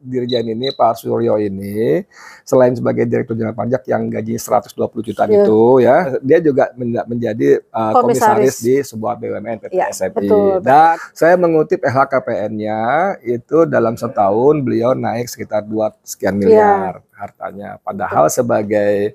Dirjen ini, Pak Suryo ini, selain sebagai Direktur Jenderal Pajak yang gaji 120 jutaan itu ya, dia juga menjadi komisaris di sebuah BUMN PT SMI. Dan saya mengutip LHKPN-nya itu dalam setahun beliau naik sekitar 2 sekian miliar hartanya. Padahal sebagai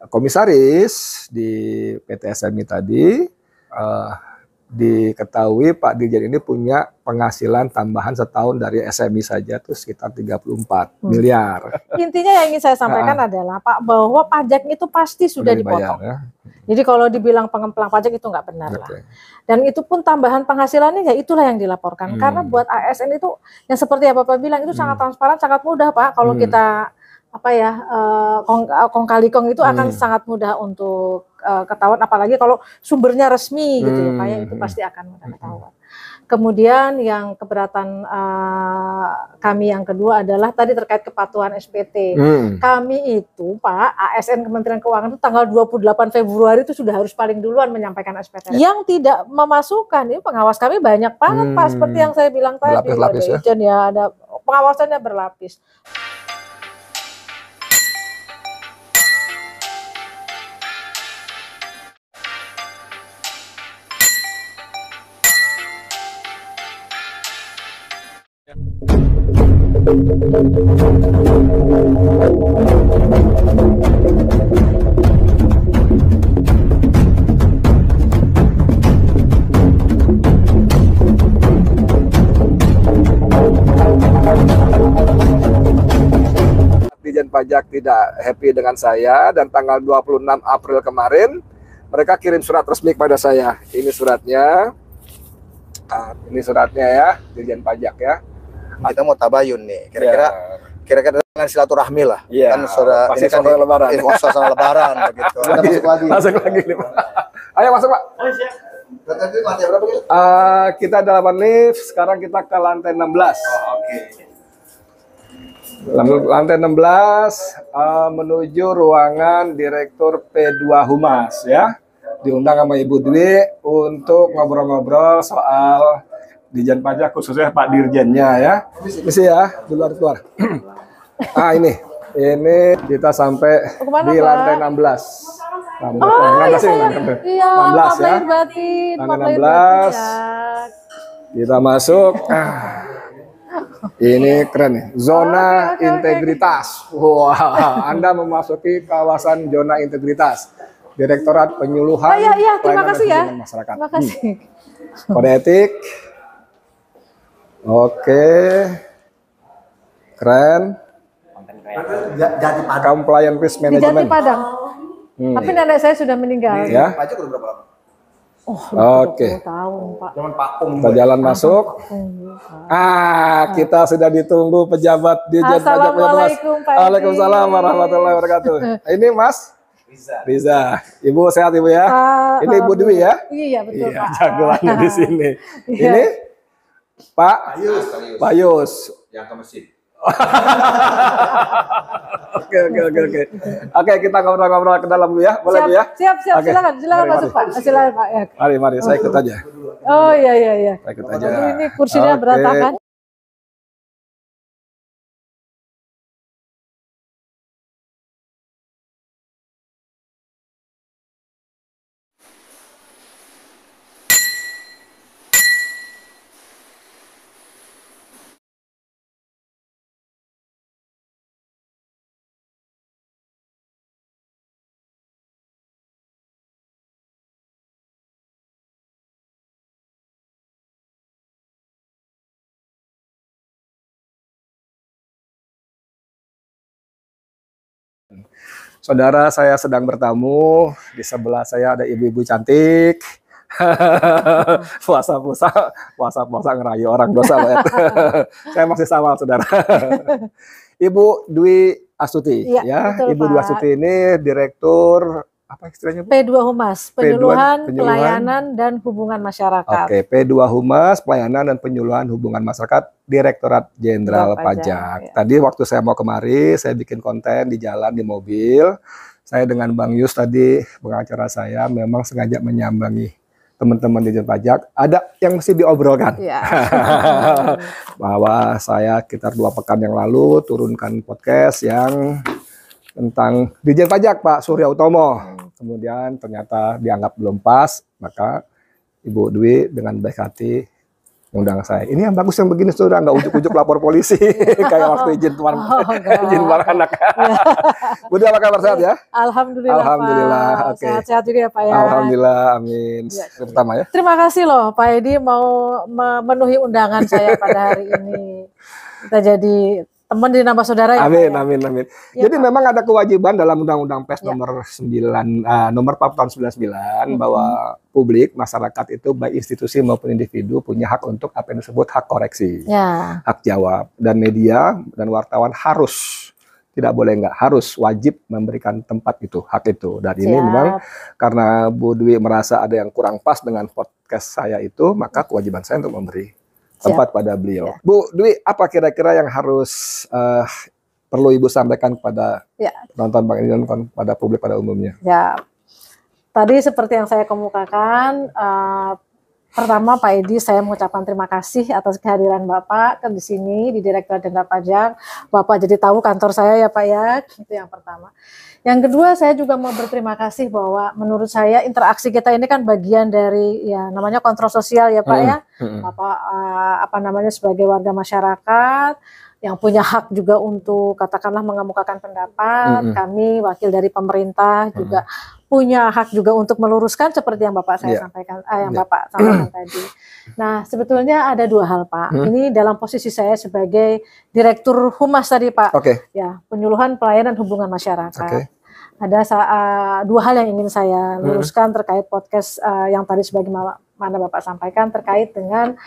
komisaris di PT SMI tadi, diketahui Pak Dirjen ini punya penghasilan tambahan setahun dari SMI saja tuh sekitar 34 miliar. Intinya yang ingin saya sampaikan adalah Pak, bahwa pajak itu pasti sudah dipotong. Jadi kalau dibilang pengemplang pajak itu nggak benar lah. Dan itu pun tambahan penghasilannya ya itulah yang dilaporkan. Karena buat ASN itu yang seperti apa Bapak bilang itu sangat transparan, sangat mudah Pak. Kalau kita kong kali kong itu akan sangat mudah untuk ketahuan, apalagi kalau sumbernya resmi gitu ya Pak, ya itu pasti akan mudah ketahuan. Kemudian yang keberatan kami yang kedua adalah tadi terkait kepatuhan SPT. Kami itu Pak, ASN Kementerian Keuangan itu tanggal 28 Februari itu sudah harus paling duluan menyampaikan SPT. Yang tidak memasukkan, ini pengawas kami banyak banget Pak, seperti yang saya bilang tadi. Berlapis-lapis ya, ada pengawasannya berlapis. Dirjen Pajak tidak happy dengan saya, dan tanggal 26 April kemarin mereka kirim surat resmi kepada saya. Ini suratnya. Ini suratnya ya, Dirjen Pajak ya. Kita mau tabayun nih, kira-kira dengan silaturahmi lah. Kan saudara ini kan lebaran. Suasana lebaran begitu. Masuk lagi. Ayo masuk Pak. Oh, siap. Lantai berapa gitu? Kita dalam lift, sekarang kita ke lantai 16. Lantai 16 menuju ruangan Direktur P2 Humas ya. Diundang sama Ibu Dwi untuk ngobrol-ngobrol soal Dirjen Pajak, khususnya Pak Dirjennya ya. Misi ya, keluar. Ini kita sampai di lantai 16. 16 ya. Lantai 16. Kita masuk. Ini keren nih, zona integritas. Wah, Anda memasuki kawasan zona integritas. Direktorat Penyuluhan terima kasih ya. Masyarakat. Terima kasih. Kode etik. Oke. Keren. Jati Padang. Compliance Risk Di Management. Jati Padang. Tapi nenek saya sudah meninggal. Ya. Pajak udah berapa lama? Oke. Tahun, Pak. Zaman Pak Pung. Kita jalan masuk. Kita sudah ditunggu pejabat Dirjen Pajak. Assalamualaikum Pak. Waalaikumsalam warahmatullahi wabarakatuh. Ini Mas Riza. Ibu sehat Ibu ya? Ini Ibu Dwi ya? Iya betul Pak. Jagoannya di sini. Ini Pak Yus. Yang ke mesin. Oke, kita ngobrol-ngobrol ke dalam dulu ya. Boleh Bu ya? Siap. Silakan masuk Pak. Silakan Pak. Mari, saya ikut aja. Oh iya. Saya ikut aja. Ini kursinya berantakan. Saudara, saya sedang bertamu. Di sebelah saya ada ibu-ibu cantik. puasa ngerayu orang dosa banget. Saya masih sama saudara. Ibu Dwi Astuti ya. Betul, Ibu Dwi Astuti ini Direktur apa istilahnya Bu? P2 Humas, Penyuluhan, Pelayanan dan Hubungan Masyarakat. Oke, P2 Humas, Pelayanan dan Penyuluhan Hubungan Masyarakat, Direktorat Jenderal Pajak. Tadi waktu saya mau kemari, saya bikin konten di jalan, di mobil. Saya dengan Bang Yus tadi, pengacara saya, memang sengaja menyambangi teman-teman di Dirjen Pajak, ada yang mesti diobrolkan. Ya. Bahwa saya sekitar 2 pekan yang lalu turunkan podcast yang tentang Dirjen Pajak Pak Surya Utomo. Kemudian ternyata dianggap belum pas, maka Ibu Dwi dengan baik hati undang saya. Ini yang bagus yang begini sudah nggak ujuk-ujuk lapor polisi kayak waktu izin anak. Bu Dwi apa kabar, sehat ya? Alhamdulillah. Alhamdulillah. Pak. Sehat-sehat juga ya Pak ya. Alhamdulillah, amin. Ya. Pertama ya. Terima kasih loh Pak Edi mau memenuhi undangan saya pada hari ini. Kita jadi teman di nama saudara ya. Amin, Pak, amin, amin. Ya, jadi Pak, memang ada kewajiban dalam Undang-Undang PES nomor 4 tahun 99 bahwa publik, masyarakat itu baik institusi maupun individu punya hak untuk apa yang disebut hak koreksi, hak jawab, dan media dan wartawan harus, tidak boleh enggak, harus wajib memberikan tempat itu, hak itu. Dan ini memang karena Bu Dwi merasa ada yang kurang pas dengan podcast saya itu, maka kewajiban saya untuk memberi tempat pada beliau. Bu Dwi, apa kira-kira yang harus perlu Ibu sampaikan kepada penonton Bang Edi dan pada publik pada umumnya? Ya, tadi seperti yang saya kemukakan, pertama Pak Edi, saya mengucapkan terima kasih atas kehadiran Bapak di sini di Direktorat Jenderal Pajak. Bapak jadi tahu kantor saya ya Pak ya, itu yang pertama. Yang kedua, saya juga mau berterima kasih bahwa menurut saya interaksi kita ini kan bagian dari ya namanya kontrol sosial ya Pak ya. Apa namanya sebagai warga masyarakat yang punya hak juga untuk katakanlah mengemukakan pendapat. Kami wakil dari pemerintah juga punya hak juga untuk meluruskan seperti yang Bapak saya sampaikan, Bapak sampaikan tadi. Nah, sebetulnya ada 2 hal Pak. Ini dalam posisi saya sebagai Direktur Humas tadi Pak. Ya, penyuluhan pelayanan hubungan masyarakat. Ada 2 hal yang ingin saya luruskan terkait podcast yang tadi sebagaimana Bapak sampaikan terkait dengan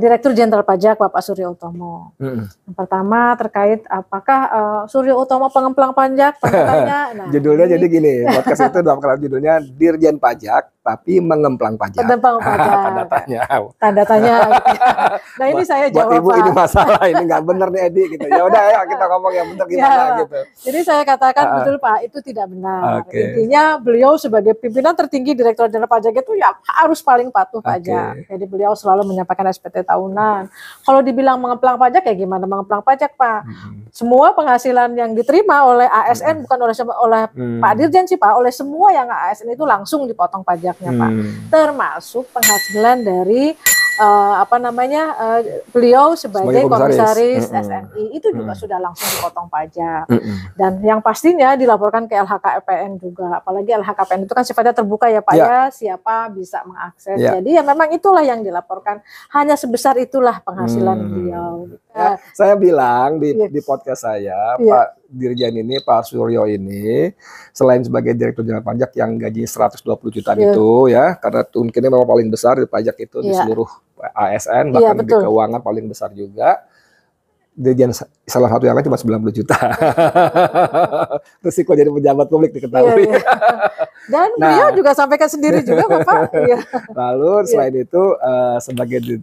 Direktur Jenderal Pajak Bapak Surya Utomo. Yang pertama terkait apakah Surya Utomo pengemplang pajak? Nah, judulnya jadi gini, podcast itu judulnya Dirjen Pajak tapi mengemplang pajak. Tanda tanya. Nah ini saya jawab. Buat Ibu ini masalah, ini nggak benar nih Edi gitu. Ya udah ayo kita ngomong yang benar gimana gitu. Jadi saya katakan betul Pak, itu tidak benar. Intinya beliau sebagai pimpinan tertinggi Direktorat Jenderal Pajak itu ya harus paling patuh pajak. Jadi beliau selalu menyampaikan SPT tahunan. Kalau dibilang mengemplang pajak ya gimana mengemplang pajak Pak? Semua penghasilan yang diterima oleh ASN bukan oleh Pak Dirjen sih Pak, oleh semua yang ASN itu langsung dipotong pajaknya Pak. Termasuk penghasilan dari beliau sebagai komisaris SNI itu juga sudah langsung dipotong pajak. Dan yang pastinya dilaporkan ke LHKPN juga. Apalagi LHKPN itu kan sifatnya terbuka ya Pak ya, siapa bisa mengakses. Jadi ya memang itulah yang dilaporkan. Hanya sebesar itulah penghasilan beliau. Saya bilang di podcast saya, Pak Dirjen ini, Pak Suryo ini, selain sebagai Direktur Jenderal Pajak yang gaji 120 juta itu ya, karena mungkin memang paling besar di pajak itu di seluruh ASN, bahkan di keuangan paling besar juga. Dirjen salah satu yang lain cuma 90 juta. Risiko jadi pejabat publik diketahui. Dan beliau juga sampaikan sendiri juga Bapak. Lalu selain itu sebagai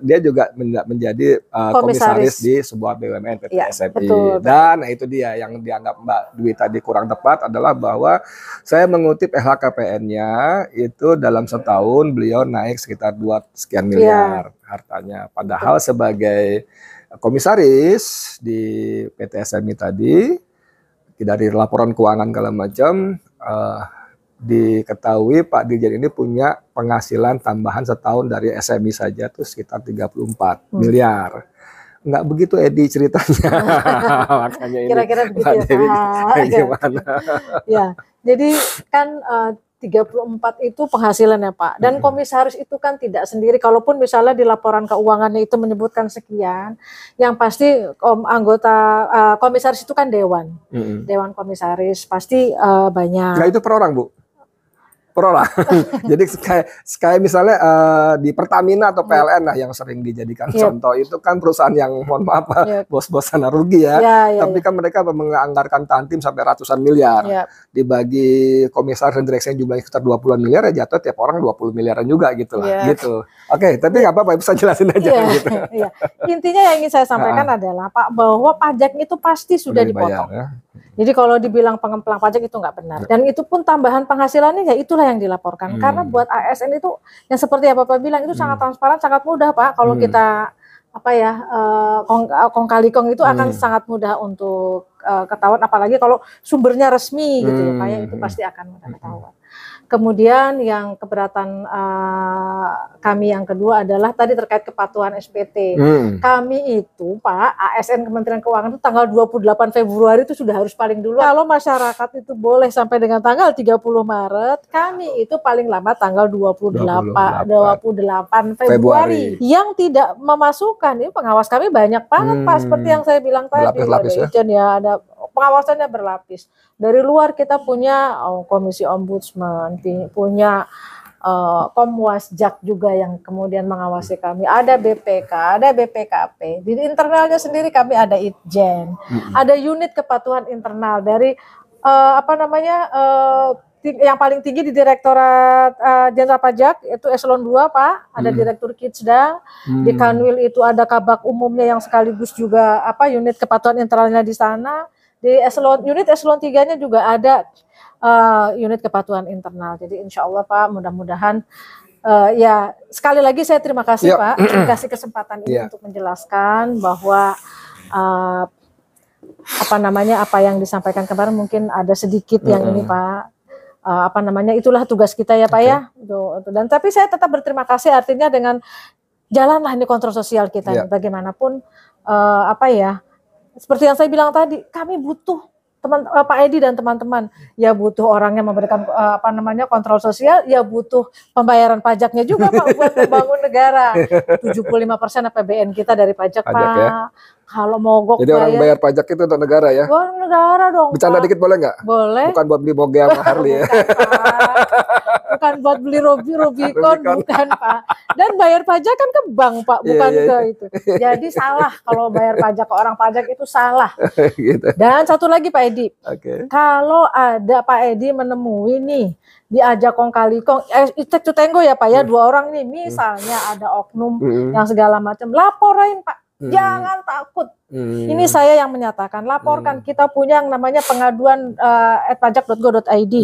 dia juga menjadi komisaris di sebuah BUMN PT SMI. Dan itu dia yang dianggap Mbak Dwi tadi kurang tepat adalah bahwa saya mengutip LHKPN-nya itu dalam setahun beliau naik sekitar 2 sekian miliar hartanya. Padahal sebagai komisaris di PT SMI tadi dari laporan keuangan segala macam diketahui Pak Dirjen ini punya penghasilan tambahan setahun dari SMI saja tuh sekitar 34 miliar. Nggak begitu Edi ceritanya. Makanya ini kira-kira begitu ya Pak. Gimana? Ya, jadi kan 34 itu penghasilannya Pak. Dan komisaris itu kan tidak sendiri. Kalaupun misalnya di laporan keuangannya itu menyebutkan sekian, yang pasti anggota komisaris itu kan dewan. Dewan komisaris pasti banyak. Nah itu per orang Bu? Per orang. Jadi kayak misalnya di Pertamina atau PLN lah yang sering dijadikan contoh, itu kan perusahaan yang mohon maaf bos-bosan rugi ya. Tapi kan mereka menganggarkan tantim sampai ratusan miliar. Dibagi komisaris dan direksi jumlahnya sekitar 20-an miliar ya jatuh tiap orang 20 miliaran juga gitu lah. Gitu. Oke, tapi nggak apa-apa bisa jelasin aja gitu. Intinya yang ingin saya sampaikan adalah Pak bahwa pajak itu pasti sudah dipotong. Jadi kalau dibilang pengemplang pajak itu nggak benar. Dan itu pun tambahan penghasilannya ya itulah yang dilaporkan. Karena buat ASN itu yang seperti apa Bapak bilang itu sangat transparan, sangat mudah Pak. Kalau kita apa ya kong kali kong itu akan sangat mudah untuk ketahuan, apalagi kalau sumbernya resmi gitu ya Pak ya, itu pasti akan mudah ketahuan. Kemudian yang keberatan kami yang kedua adalah tadi terkait kepatuhan SPT. Kami itu Pak, ASN Kementerian Keuangan itu tanggal 28 Februari itu sudah harus paling dulu. Kalau masyarakat itu boleh sampai dengan tanggal 30 Maret, kami itu paling lama tanggal 28 Februari. Yang tidak memasukkan, ini pengawas kami banyak banget Pak, seperti yang saya bilang tadi. Berlapis-lapis ya, ada pengawasannya berlapis. Dari luar kita punya Komisi Ombudsman, punya Komwasjak juga yang kemudian mengawasi kami. Ada BPK, ada BPKP. Di internalnya sendiri kami ada Itjen, ada unit kepatuhan internal dari yang paling tinggi di Direktorat Jenderal Pajak itu eselon 2 Pak, ada Direktur Kitsda, di Kanwil itu ada Kabak Umumnya yang sekaligus juga unit kepatuhan internalnya di sana. Di unit eselon 3-nya juga ada unit kepatuhan internal. Jadi insya Allah Pak, mudah-mudahan ya sekali lagi saya terima kasih Pak dikasih kesempatan ini untuk menjelaskan bahwa apa yang disampaikan kemarin mungkin ada sedikit yang ini Pak, itulah tugas kita ya Pak ya. Dan tapi saya tetap berterima kasih, artinya dengan jalanlah ini kontrol sosial kita bagaimanapun seperti yang saya bilang tadi, kami butuh Pak Edi dan teman-teman, ya butuh orang yang memberikan kontrol sosial, ya butuh pembayaran pajaknya juga Pak buat membangun negara. 75% APBN kita dari pajak Pak. Ya? Kalau mogok jadi orang bayar pajak itu untuk negara ya? Buat negara dong. Bercanda dikit boleh nggak? Boleh. Bukan buat beli moge sama Harley ya? Bukan buat beli Rubicon, bukan Pak. Dan bayar pajak kan ke bank Pak, bukan ke itu. Jadi salah kalau bayar pajak ke orang pajak itu salah. Gitu. Dan satu lagi Pak Edi, kalau ada Pak Edi menemui nih diajak kong kali kong, cek to tango ya Pak ya, 2 orang nih, misalnya ada oknum yang segala macam, laporin Pak. Jangan takut. Ini saya yang menyatakan, laporkan. Kita punya yang namanya pengaduan @pajak.go.id.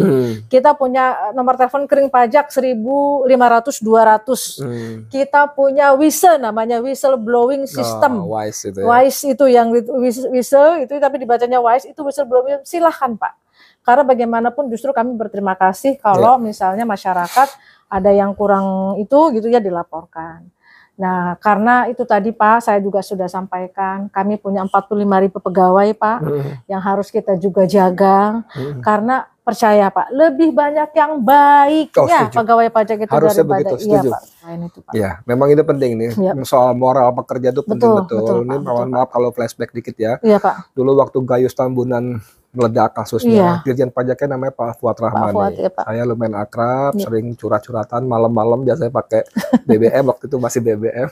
Kita punya nomor telepon kering pajak 1.500-200. Kita punya WISE, namanya whistleblowing system. WISE itu ya. WISE itu yang WISE itu tapi dibacanya WISE, itu whistleblowing. Silahkan Pak. Karena bagaimanapun justru kami berterima kasih kalau misalnya masyarakat ada yang kurang itu gitu ya dilaporkan. Nah, karena itu tadi Pak, saya juga sudah sampaikan, kami punya 45.000 pegawai Pak, yang harus kita juga jaga, karena percaya Pak, lebih banyak yang baiknya pegawai pajak itu harusnya daripada Pak. Itu, Pak. Ya, memang itu penting nih, soal moral pekerja itu penting betul. Ini mohon maaf kalau flashback dikit ya. Iya Pak. Dulu waktu Gayus Tambunan meledak kasusnya, Dirjen Pajaknya namanya Pak Fuad Rahmani. Saya lumayan akrab, sering curhat-curhatan malam-malam, biasanya pakai BBM, waktu itu masih BBM.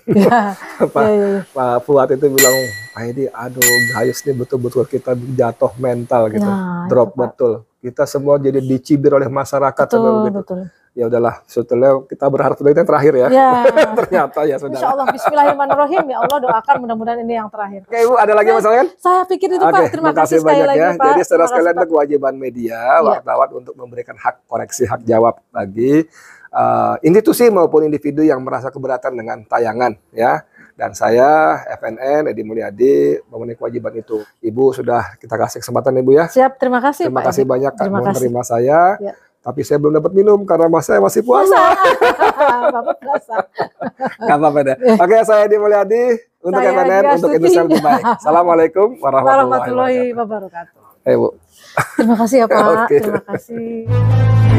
Pak Fuad itu bilang, Pak Edi, aduh Gayus ini betul-betul kita jatuh mental gitu, drop betul. Kita semua jadi dicibir oleh masyarakat. Betul. Ya udahlah, setelah kita berharap itu yang terakhir ya. Ternyata ya sudah. Insya Allah, Bismillahirrahmanirrahim. Ya Allah, doakan mudah-mudahan ini yang terakhir. Oke Ibu, ada lagi masalah kan? Saya pikir itu Pak, terima kasih sekali banyak lagi ya. Pak. Jadi saudara sekalian, itu kewajiban media, wartawan untuk memberikan hak koreksi, hak jawab bagi institusi maupun individu yang merasa keberatan dengan tayangan ya. Dan saya FNN Edi Mulyadi memenuhi kewajiban itu. Ibu sudah kita kasih kesempatan Ibu ya. Siap, terima kasih Terima Pak. kasih banyak Kak menerima saya. Ya. Tapi saya belum dapat minum karena saya masih puasa. Bapak puasa. Gak apa-apa deh. Oke, saya Edi Mulyadi untuk FNN, untuk Indonesia yang lebih baik. Assalamualaikum warahmatullahi wabarakatuh. Terima kasih ya Pak. Terima kasih.